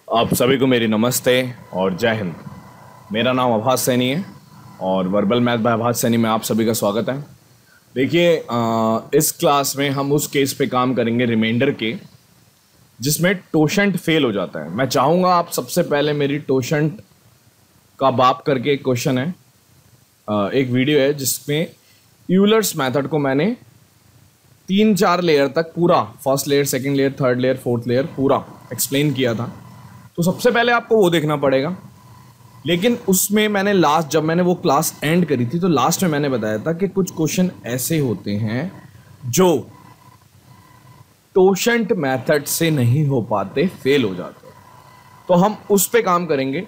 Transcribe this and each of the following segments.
आप सभी को मेरी नमस्ते और जय हिंद। मेरा नाम आभास सैनी है और वर्बल मैथ बाय आभास सैनी में आप सभी का स्वागत है। देखिए, इस क्लास में हम उस केस पे काम करेंगे रिमाइंडर के जिसमें टोशंट फेल हो जाता है। मैं चाहूँगा आप सबसे पहले मेरी टोशंट का बाप करके एक क्वेश्चन है, एक वीडियो है जिसमें यूलर्स मेथड को मैंने 3-4 लेयर तक पूरा, first layer, second layer, third layer, fourth layer पूरा एक्सप्लेन किया था। तो सबसे पहले आपको वो देखना पड़ेगा। लेकिन उसमें मैंने जब मैंने वो क्लास एंड करी थी तो लास्ट में मैंने बताया था कि कुछ क्वेश्चन ऐसे होते हैं जो टोशंट मेथड से नहीं हो पाते, फेल हो जाते। तो हम उस पे काम करेंगे।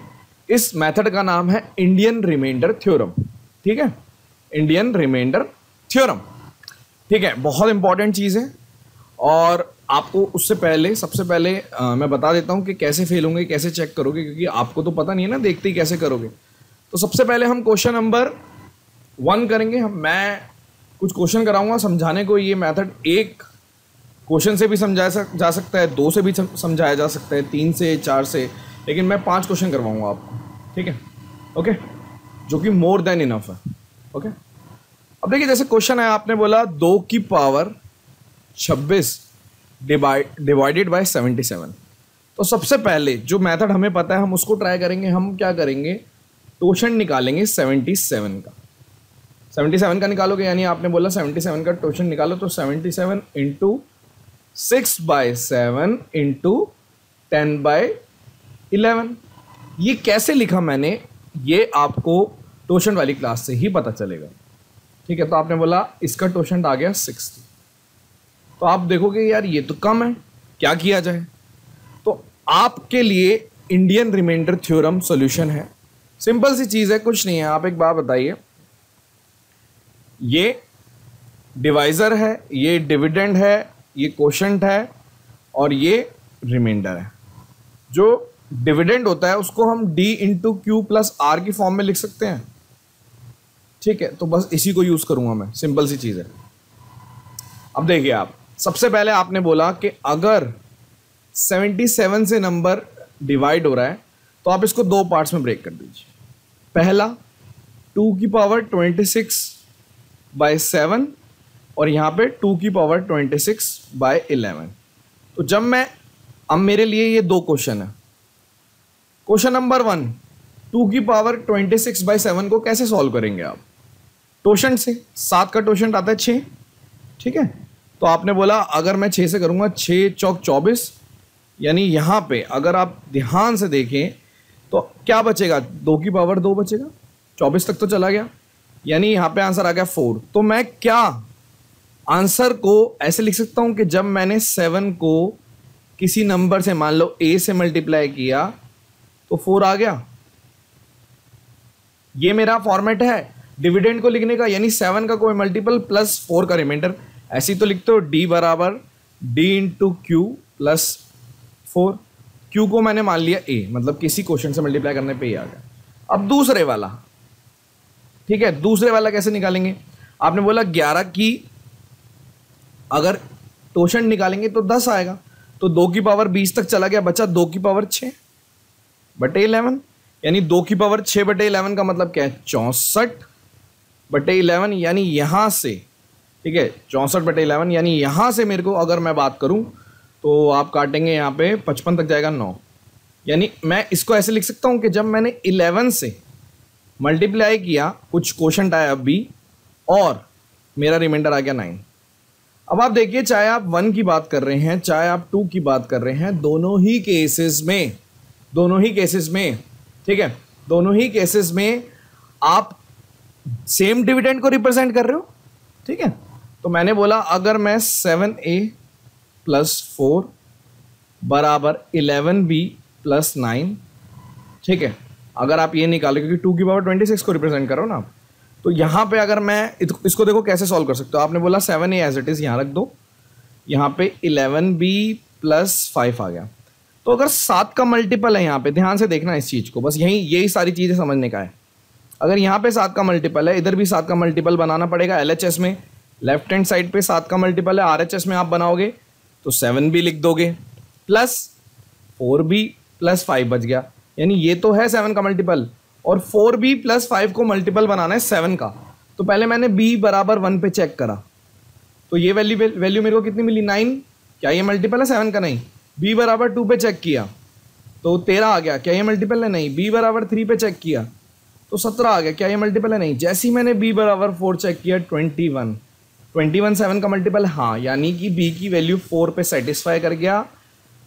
इस मेथड का नाम है इंडियन रिमाइंडर थ्योरम। ठीक है, इंडियन रिमाइंडर थ्योरम। ठीक है, बहुत इंपॉर्टेंट चीज़ है। और आपको उससे पहले सबसे पहले मैं बता देता हूँ कि कैसे फेल होंगे, कैसे चेक करोगे, क्योंकि आपको तो पता नहीं है ना, देखते ही कैसे करोगे। तो सबसे पहले हम क्वेश्चन नंबर 1 करेंगे। मैं कुछ क्वेश्चन कराऊंगा समझाने को। ये मेथड एक क्वेश्चन से भी समझाया जा सकता है, 2 से भी समझाया जा सकता है, 3 से, 4 से, लेकिन मैं 5 क्वेश्चन करवाऊंगा आपको। ठीक है, ओके, जो कि मोर देन इनफ है। ओके, अब देखिए, जैसे क्वेश्चन है, आपने बोला 2 की पावर 26 डिवाइडेड बाय 77। तो सबसे पहले जो मेथड हमें पता है हम उसको ट्राई करेंगे। हम क्या करेंगे, टोशंट निकालेंगे 77 का। 77 का निकालोगे, यानी आपने बोला 77 का टोशंट निकालो, तो 77 इंटू 6/7 इंटू 10/11। ये कैसे लिखा मैंने, ये आपको टोशंट वाली क्लास से ही पता चलेगा। ठीक है, तो आपने बोला इसका टोशंट आ गया 60। तो आप देखोगे यार ये तो कम है, क्या किया जाए। तो आपके लिए इंडियन रिमाइंडर थ्योरम सॉल्यूशन है। सिंपल सी चीज है, कुछ नहीं है। आप एक बात बताइए, ये डिवाइजर है, ये डिविडेंड है, ये कोशेंट है और ये रिमाइंडर है। जो डिविडेंड होता है उसको हम d into Q plus R की फॉर्म में लिख सकते हैं। ठीक है, तो बस इसी को यूज करूंगा मैं, सिंपल सी चीज है। अब देखिए, आप सबसे पहले आपने बोला कि अगर 77 से नंबर डिवाइड हो रहा है तो आप इसको 2 पार्ट्स में ब्रेक कर दीजिए। पहला 2 की पावर 26/7 और यहां पे 2 की पावर 26/11। तो जब मैं, अब मेरे लिए ये 2 क्वेश्चन है। क्वेश्चन नंबर 1, 2 की पावर 26/7 को कैसे सॉल्व करेंगे आप? टोशंट से। 7 का टोशंट आता है 6। ठीक है, तो आपने बोला अगर मैं 6 से करूंगा, 6 चौक 24, यानी यहां पे अगर आप ध्यान से देखें तो क्या बचेगा, 2 की पावर 2 बचेगा, 24 तक तो चला गया, यानी यहां पे आंसर आ गया 4। तो मैं क्या आंसर को ऐसे लिख सकता हूं कि जब मैंने 7 को किसी नंबर से, मान लो a से मल्टीप्लाई किया तो 4 आ गया। ये मेरा फॉर्मेट है डिविडेंड को लिखने का, यानी 7 का कोई मल्टीपल प्लस 4 का रिमाइंडर। ऐसी तो लिखते हो d बराबर d into Q plus 4। Q को मैंने मान लिया a, मतलब किसी क्वेश्चन से मल्टीप्लाई करने पे ही आ गया। अब दूसरे वाला, ठीक है, दूसरे वाला कैसे निकालेंगे? आपने बोला 11 की अगर टोशंट निकालेंगे तो 10 आएगा, तो 2 की पावर 20 तक चला गया, बचा 2 की पावर 6/11, यानी 2 की पावर 6/11 का मतलब क्या है, 64/11, यानी यहां से, ठीक है, 64/11, यानी यहां से मेरे को अगर मैं बात करूं तो आप काटेंगे यहां पे 55 तक जाएगा 9। यानी मैं इसको ऐसे लिख सकता हूं कि जब मैंने 11 से मल्टीप्लाई किया, कुछ क्वोशंट आया b और मेरा रिमाइंडर आ गया 9। अब आप देखिए, चाहे आप 1 की बात कर रहे हैं, चाहे आप 2 की बात कर रहे हैं, दोनों ही केसेस में, ठीक है, दोनों ही केसेस में आप सेम डिविडेंड को रिप्रेजेंट कर रहे हो। ठीक है, तो मैंने बोला अगर मैं 7a प्लस 4 बराबर 11b प्लस 9, ठीक है, अगर आप ये निकालो, क्योंकि 2 की पावर 26 को रिप्रेजेंट करो ना आप, तो यहां पे अगर मैं इसको देखो कैसे सॉल्व कर सकते हो। आपने बोला 7a एज इट इज यहां रख दो, यहां पे 11b प्लस 5 आ गया। तो अगर 7 का मल्टीपल है, यहां पे ध्यान से देखना इस चीज को, बस यही सारी चीजें समझने का है। अगर यहां पे 7 का मल्टीपल है, इधर भी 7 का मल्टीपल बनाना पड़ेगा। LHS में लेफ्ट हैंड साइड पे 7 का मल्टीपल है, RHS में आप बनाओगे तो 7 भी लिख दोगे, प्लस 4b प्लस 5 बच गया, यानी ये तो है 7 का मल्टीपल, और 4b प्लस 5 को मल्टीपल बनाना है 7 का। तो पहले मैंने b बराबर 1 पे चेक करा, तो ये वैल्यू मेरे को कितनी मिली 9। क्या ये मल्टीपल है 7 का? नहीं। b बराबर 2 पे चेक किया तो 13 आ गया। क्या ये मल्टीपल है? नहीं। b बराबर 3 पे चेक किया तो 17 आ गया। क्या ये मल्टीपल है? नहीं। जैसे ही मैंने b बराबर 4 चेक किया 21 7 का मल्टीपल, हाँ, यानी कि b की वैल्यू 4 पे सेटिस्फाई कर गया।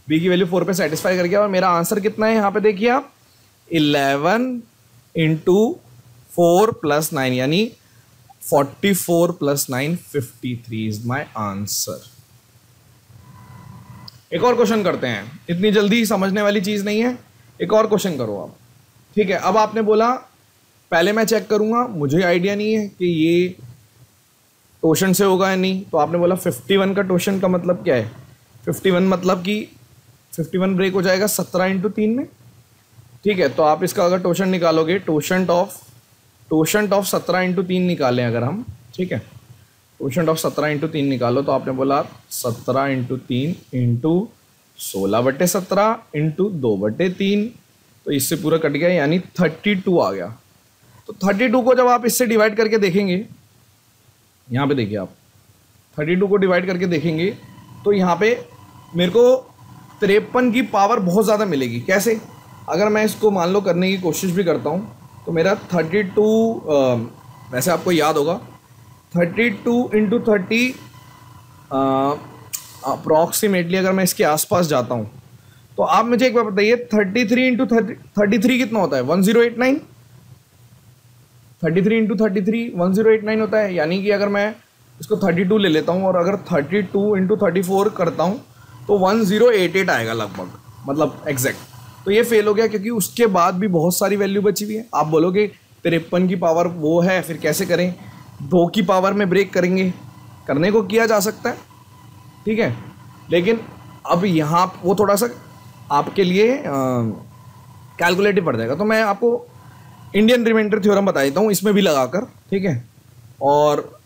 b की वैल्यू 4 पे सेटिस्फाई कर गया, और मेरा आंसर कितना है यहाँ पे देखिए आप, 11 इंटू 4 प्लस 9, यानी 44 प्लस 9 53 इज माई आंसर। एक और क्वेश्चन करते हैं, इतनी जल्दी समझने वाली चीज नहीं है। एक और क्वेश्चन करो आप, ठीक है। अब आपने बोला पहले मैं चेक करूंगा, मुझे आइडिया नहीं है कि ये टोशन से होगा या नहीं। तो आपने बोला 51 का टोशन का मतलब क्या है? 51 मतलब कि 51 ब्रेक हो जाएगा 17 इंटू 3 में, ठीक है। तो आप इसका अगर टोशन निकालोगे, टोशंट ऑफ 17 इंटू 3 निकालें अगर हम, ठीक है, टोशंट ऑफ 17 इंटू 3 निकालो, तो आपने बोला 17 इंटू 3 इंटू 16/17 इंटू 2/3, तो इससे पूरा कट गया, यानी 32 आ गया। तो 32 को जब आप इससे डिवाइड करके देखेंगे, यहाँ पे देखिए आप 32 को डिवाइड करके देखेंगे, तो यहाँ पे मेरे को 53 की पावर बहुत ज़्यादा मिलेगी। कैसे? अगर मैं इसको मान लो करने की कोशिश भी करता हूँ, तो मेरा 32 वैसे आपको याद होगा 32 इंटू 30 अप्रॉक्सीमेटली अगर मैं इसके आसपास जाता हूँ, तो आप मुझे एक बार बताइए 33 इंटू 33 कितना होता है? 1089। 33 इंटू 33 1089 होता है, यानी कि अगर मैं इसको 32 ले लेता हूँ और अगर 32 इंटू 34 करता हूँ तो 1088 आएगा लगभग, मतलब एग्जैक्ट। तो ये फेल हो गया क्योंकि उसके बाद भी बहुत सारी वैल्यू बची हुई है। आप बोलोगे 53 की पावर वो है, फिर कैसे करें? 2 की पावर में ब्रेक करेंगे, करने को किया जा सकता है, ठीक है, लेकिन अब यहाँ वो थोड़ा सा आपके लिए कैलकुलेटिव पड़ जाएगा। तो मैं आपको इंडियन रिमाइंडर थ्योरम बता देता हूँ इसमें भी लगाकर, ठीक है। और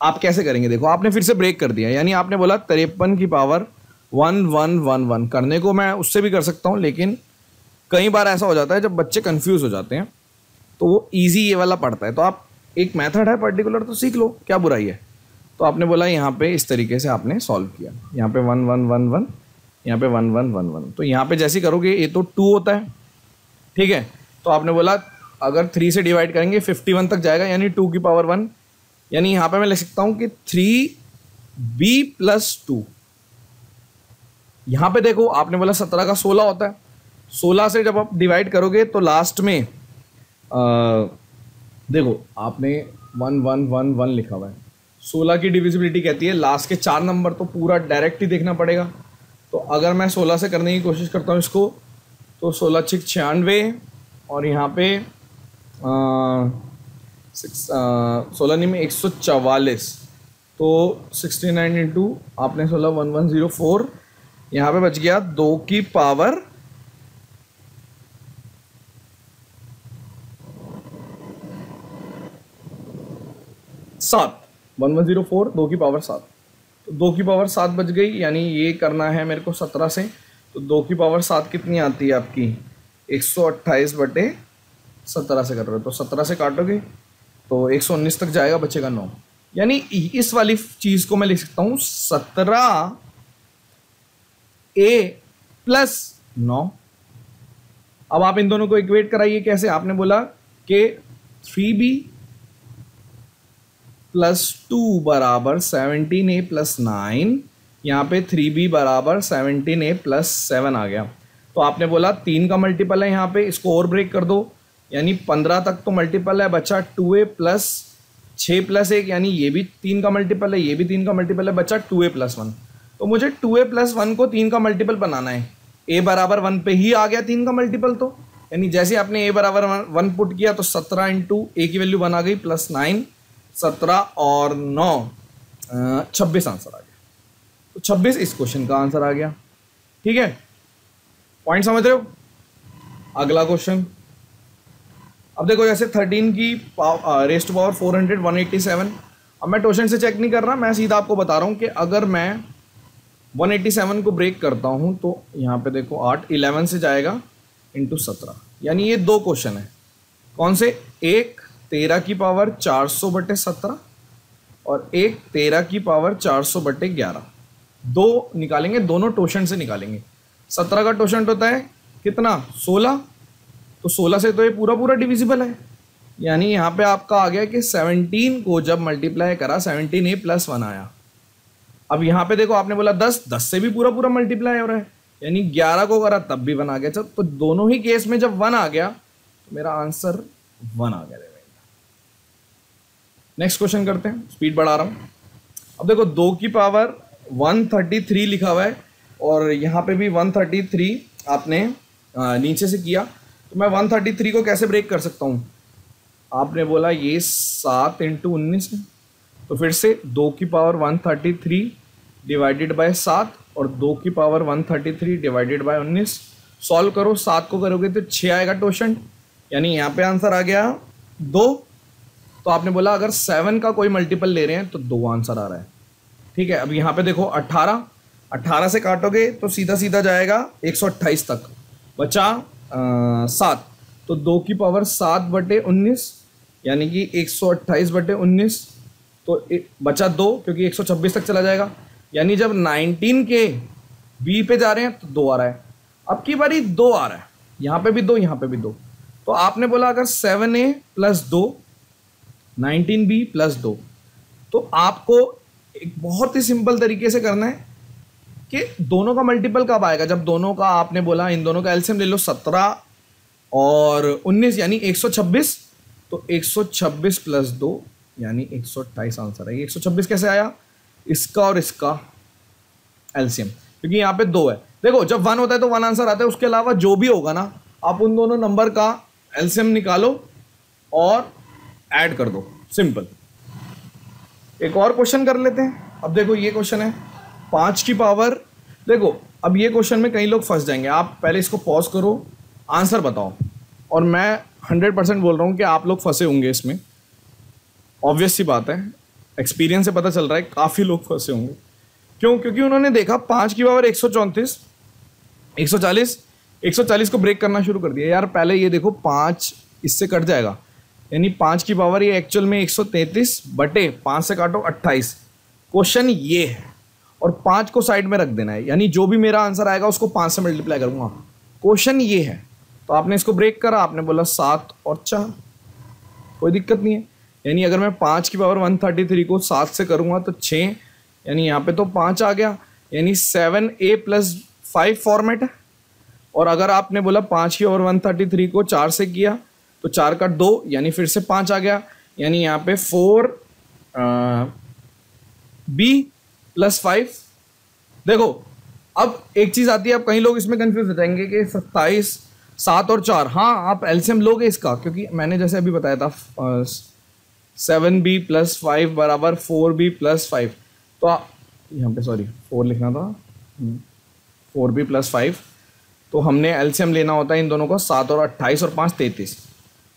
आप कैसे करेंगे, देखो आपने फिर से ब्रेक कर दिया, यानी आपने बोला 53 की पावर 1111। करने को मैं उससे भी कर सकता हूँ, लेकिन कई बार ऐसा हो जाता है जब बच्चे कंफ्यूज हो जाते हैं तो वो इजी ये वाला पड़ता है। तो आप एक मेथड है पर्टिकुलर, तो सीख लो, क्या बुराई है। तो आपने बोला यहाँ पे इस तरीके से आपने सॉल्व किया, यहाँ पे 1111, यहाँ पे 1111। तो यहाँ पे जैसे करोगे ये तो 2 होता है, ठीक है। तो आपने बोला अगर 3 से डिवाइड करेंगे 51 तक जाएगा, यानी 2 की पावर 1, यानी यहाँ पे मैं लिख सकता हूँ कि 3b प्लस 2। यहाँ पे देखो आपने बोला 17 का 16 होता है, 16 से जब आप डिवाइड करोगे तो लास्ट में देखो आपने 1111 लिखा हुआ है, 16 की डिविजिबिलिटी कहती है लास्ट के 4 नंबर, तो पूरा डायरेक्ट ही देखना पड़ेगा। तो अगर मैं 16 से करने की कोशिश करता हूँ इसको, तो 16 6 96, और यहाँ पे 16 नहीं में 144, तो 69 इंटू आपने 16 1104, यहाँ पे बच गया 2 की पावर 7, 1104 2 की पावर 7, तो 2 की पावर 7 बच गई, यानी ये करना है मेरे को 17 से। तो 2 की पावर 7 कितनी आती है आपकी? 128/17 से कर रहे हो, तो 17 से काटोगे तो 119 तक जाएगा, बचेगा 9। यानी इस वाली चीज को मैं लिख सकता हूँ 17a प्लस 9। अब आप इन दोनों को इक्वेट कराइए कैसे? आपने बोला कि 3b प्लस 2 बराबर 17a प्लस 9, यहाँ पे 3b बराबर 17a प्लस 7 आ गया। तो आपने बोला 3 का मल्टीपल है, यहाँ पे इसको और ब्रेक कर दो, यानी 15 तक तो मल्टीपल है, बचा 2a प्लस 6 प्लस 1, यानी ये भी 3 का मल्टीपल है, ये भी 3 का मल्टीपल है, बचा 2a प्लस 1। तो मुझे 2a प्लस 1 को 3 का मल्टीपल बनाना है। a बराबर 1 पे ही आ गया 3 का मल्टीपल, तो यानी जैसे आपने a बराबर 1 पुट किया तो 17 इंटू a की वैल्यू बना गई प्लस 9, 17 और 9 26 आंसर आ गया। तो 26 इस क्वेश्चन का आंसर आ गया, ठीक है। पॉइंट समझ रहे हो? अगला क्वेश्चन, अब देखो जैसे 13 की रेज़ टू पावर 400 187। अब मैं टोशन से चेक नहीं कर रहा, मैं सीधा आपको बता रहा हूं कि अगर मैं 187 को ब्रेक करता हूँ तो यहाँ पे देखो 8 11 से जाएगा इंटू 17, यानी ये दो क्वेश्चन है। कौन से? एक 13 की पावर 400/17 और एक 13 की पावर 400/11। दो निकालेंगे, दोनों टोशंट से निकालेंगे। 17 का टोशंट होता है कितना? 16, तो 16 से तो ये पूरा पूरा डिविजिबल है, यानी यहाँ पे आपका आ गया कि 17 को जब मल्टीप्लाई करा 17a + 1 आया। अब यहाँ पे देखो आपने बोला 10, 10 से भी पूरा पूरा मल्टीप्लाई हो रहा है, यानी 11 को करा तब भी 1 आ गया। तो दोनों ही केस में जब 1 आ गया तो मेरा आंसर 1 आ गया। नेक्स्ट क्वेश्चन करते हैं, स्पीड बढ़ा रहा हूं। अब देखो 2 की पावर 133 लिखा हुआ है और यहाँ पे भी 133 आपने नीचे से किया, तो मैं 133 को कैसे ब्रेक कर सकता हूँ? आपने बोला ये 7 × 19 है, तो फिर से 2 की पावर 133 डिवाइडेड बाय 7 और 2 की पावर 133 डिवाइडेड बाय 19। सॉल्व करो, 7 को करोगे तो 6 आएगा टोशंट, यानी यहाँ पे आंसर आ गया 2। तो आपने बोला अगर 7 का कोई मल्टीपल ले रहे हैं तो 2 आंसर आ रहा है। ठीक है, अब यहाँ पे देखो 18 से काटोगे तो सीधा सीधा जाएगा 128 तक, बचा 7, तो 2 की पावर 7/19 यानी कि 128/19, तो बचा 2 क्योंकि 126 तक चला जाएगा, यानी जब 19 के बी पे जा रहे हैं तो 2 आ रहा है। अब की बारी 2 आ रहा है, यहाँ पे भी 2, यहाँ पे भी 2। तो आपने बोला अगर 7a + 2 19b + 2, तो आपको एक बहुत ही सिंपल तरीके से करना है कि दोनों का मल्टीपल कब आएगा। जब दोनों का आपने बोला इन दोनों का एलसीएम ले लो 17 और 19 यानी 126, तो 126 + 2 यानी 128 आंसर है। 126 कैसे आया? इसका और इसका एलसीएम, क्योंकि यहाँ पे 2 है। देखो जब 1 होता है तो 1 आंसर आता है, उसके अलावा जो भी होगा ना आप उन दोनों नंबर का एलसीएम निकालो और ऐड कर दो, सिंपल। एक और क्वेश्चन कर लेते हैं। अब देखो ये क्वेश्चन है 5 की पावर, देखो अब ये क्वेश्चन में कई लोग फंस जाएंगे। आप पहले इसको पॉज करो, आंसर बताओ, और मैं 100% बोल रहा हूँ कि आप लोग फंसे होंगे इसमें। ऑब्वियस सी बात है, एक्सपीरियंस से पता चल रहा है काफ़ी लोग फंसे होंगे। क्यों? क्योंकि उन्होंने देखा 5 की पावर 134 140 को ब्रेक करना शुरू कर दिया। यार पहले ये देखो 5 इससे कट जाएगा, यानी 5 की पावर ये एक्चुअल में 133/5 से काटो 28। क्वेश्चन ये है, और 5 को साइड में रख देना है, यानी जो भी मेरा आंसर आएगा उसको 5 से मल्टीप्लाई करूंगा। क्वेश्चन ये है, तो आपने इसको ब्रेक करा, आपने बोला 7 और 4, कोई दिक्कत नहीं है। यानी अगर मैं 5 की पावर 133 को 7 से करूंगा तो 6, यानी यहाँ पे तो 5 आ गया, यानी 7a + 5 फॉर्मेट है। और अगर आपने बोला 5 की पावर 133 को 4 से किया तो 4 का 2, यानी फिर से 5 आ गया, यानी यहाँ पे 4b + 5। देखो अब एक चीज आती है, अब कई लोग इसमें कंफ्यूज हो जाएंगे कि 27, 7 और 4। हाँ आप एलसीएम लोगे इसका, क्योंकि मैंने जैसे अभी बताया था 7b + 5 = 4b + 5। तो आप यहाँ पे 4 लिखना था, 4b + 5। तो हमने एलसीएम लेना होता है इन दोनों का, 7 और 28 और 5 33,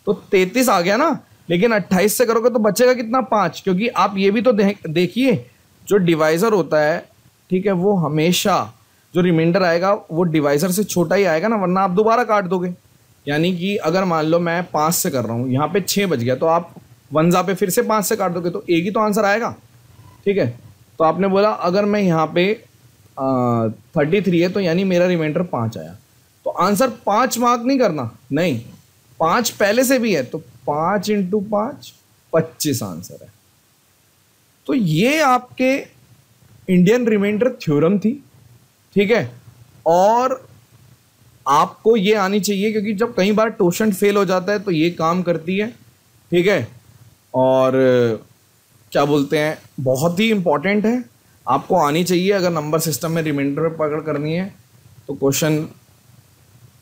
तो 33 आ गया ना। लेकिन 28 से करोगे तो बचेगा कितना? 5, क्योंकि आप ये भी तो देखिए जो डिवाइजर होता है, ठीक है, वो हमेशा जो रिमाइंडर आएगा वो डिवाइजर से छोटा ही आएगा ना, वरना आप दोबारा काट दोगे। यानी कि अगर मान लो मैं 5 से कर रहा हूँ, यहाँ पे 6 बच गया, तो आप वनजा पे फिर से 5 से काट दोगे तो एक ही तो आंसर आएगा। ठीक है, तो आपने बोला अगर मैं यहाँ पे 33 है तो यानी मेरा रिमाइंडर 5 आया, तो आंसर 5 मार्क नहीं करना, नहीं 5 पहले से भी है, तो 5 × 5 25 आंसर है। तो ये आपके इंडियन रिमाइंडर थ्योरम थी। ठीक है, और आपको ये आनी चाहिए, क्योंकि जब कई बार टोशंट फेल हो जाता है तो ये काम करती है। ठीक है, और क्या बोलते हैं, बहुत ही इंपॉर्टेंट है, आपको आनी चाहिए। अगर नंबर सिस्टम में रिमाइंडर पकड़ करनी है तो क्वेश्चन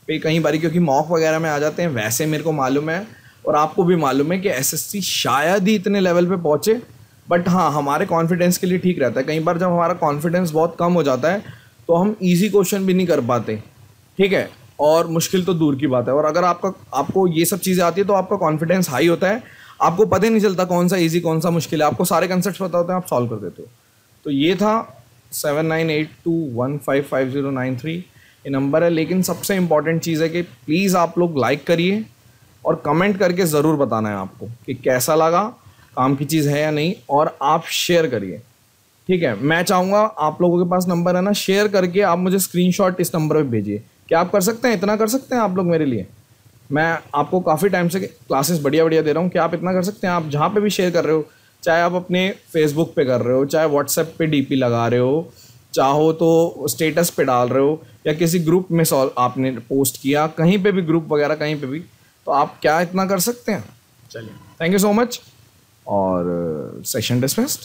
पे कई बारी, क्योंकि मॉक वगैरह में आ जाते हैं, वैसे मेरे को मालूम है और आपको भी मालूम है कि एसएससी शायद ही इतने लेवल पे पहुंचे, बट हाँ हमारे कॉन्फिडेंस के लिए ठीक रहता है। कई बार जब हमारा कॉन्फिडेंस बहुत कम हो जाता है तो हम इजी क्वेश्चन भी नहीं कर पाते। ठीक है, और मुश्किल तो दूर की बात है। और अगर आपको ये सब चीज़ें आती है तो आपका कॉन्फिडेंस हाई होता है, आपको पता ही नहीं चलता कौन सा ईजी कौन सा मुश्किल है, आपको सारे कंसेप्ट पता होते हैं, आप सॉल्व कर देते हो। तो ये था 7982155093 ये नंबर है। लेकिन सबसे इम्पॉर्टेंट चीज़ है कि प्लीज़ आप लोग लाइक करिए और कमेंट करके ज़रूर बताना है आपको कि कैसा लगा, काम की चीज़ है या नहीं, और आप शेयर करिए। ठीक है, मैं चाहूँगा आप लोगों के पास नंबर है ना, शेयर करके आप मुझे स्क्रीनशॉट इस नंबर पे भेजिए। क्या आप कर सकते हैं? इतना कर सकते हैं आप लोग मेरे लिए? मैं आपको काफ़ी टाइम से क्लासेस बढ़िया बढ़िया दे रहा हूँ, क्या आप इतना कर सकते हैं? आप जहाँ पे भी शेयर कर रहे हो, चाहे आप अपने फेसबुक पे कर रहे हो, चाहे व्हाट्सएप पे डीपी लगा रहे हो, चाहो तो स्टेटस पे डाल रहे हो, या किसी ग्रुप में आपने पोस्ट किया, कहीं पे भी ग्रुप वगैरह कहीं पे भी, तो आप क्या इतना कर सकते हैं? चलिए, थैंक यू सो मच और सेशन डिस्मिस्ड।